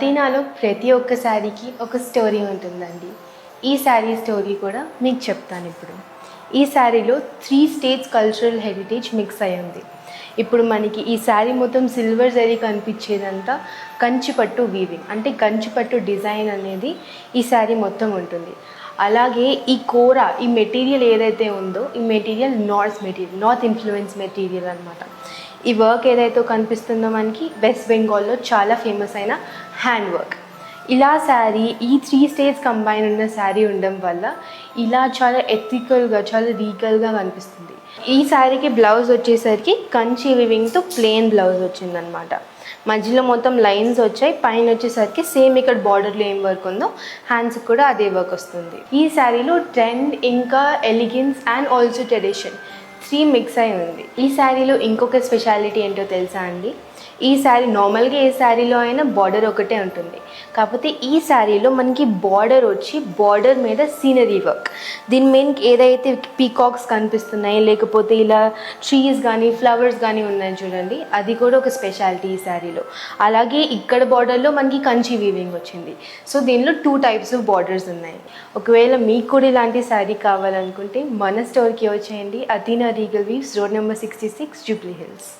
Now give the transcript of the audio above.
అథీనాలో ప్రతి ఒక్క శారీకి ఒక స్టోరీ ఉంటుందండి. ఈ శారీ స్టోరీ కూడా మీకు చెప్తాను ఇప్పుడు. ఈ శారీలో 3 స్టేట్స్ కల్చరల్ హెరిటేజ్ మిక్స్ అయి ఉంది. ఇప్పుడు మనకి ఈ శారీ మొత్తం సిల్వర్ జరీ కనిపించేదంతా కంచిపట్టు వీవింగ్, అంటే కంచిపట్టు డిజైన్ అనేది ఈ శారీ మొత్తం ఉంటుంది. అలాగే ఈ కోరా, ఈ మెటీరియల్ ఏదైతే ఉందో ఈ మెటీరియల్ నార్త్ ఇన్ఫ్లుయెన్స్ మెటీరియల్ అనమాట. ఈ వర్క్ ఏదైతే కనిపిస్తుందో మనకి వెస్ట్ బెంగాల్లో చాలా ఫేమస్ అయిన హ్యాండ్ వర్క్. ఇలా శారీ ఈ 3 స్టేట్స్ కంబైన్ ఉన్న శారీ ఉండడం వల్ల ఇలా చాలా ఎథికల్గా, చాలా రీగల్గా కనిపిస్తుంది. ఈ శారీకి బ్లౌజ్ వచ్చేసరికి కంచి వివింగ్తో ప్లెయిన్ బ్లౌజ్ వచ్చిందనమాట. మధ్యలో మొత్తం లైన్స్ వచ్చాయి. పైన వచ్చేసరికి సేమ్ ఇక్కడ బార్డర్లో ఏం వర్క్ ఉందో హ్యాండ్స్కి కూడా అదే వర్క్ వస్తుంది. ఈ శారీలో ట్రెండ్, ఇంకా elegance and also tradition 3 mix అయి ఉంది. ఈ శారీలో ఇంకొక స్పెషాలిటీ ఏంటో తెలుసా అండి? ఈ శారీ నార్మల్గా ఏ శారీలో అయినా బార్డర్ ఒకటే ఉంటుంది, కాకపోతే ఈ శారీలో మనకి బార్డర్ వచ్చి బార్డర్ మీద సీనరీ వర్క్. దీని మెయిన్ ఏదైతే పీకాక్స్ కనిపిస్తున్నాయి, లేకపోతే ఇలా ట్రీస్ కానీ ఫ్లవర్స్ కానీ ఉన్నాయి చూడండి, అది కూడా ఒక స్పెషాలిటీ ఈ శారీలో. అలాగే ఇక్కడ బార్డర్లో మనకి కంచి వీవింగ్ వచ్చింది. సో దీనిలో 2 టైప్స్ ఆఫ్ బార్డర్స్ ఉన్నాయి. ఒకవేళ మీకు కూడా ఇలాంటి శారీ కావాలనుకుంటే మన స్టోర్కి వచ్చేయండి. Athena Regal Weaves, road number 66, Jubilee hills.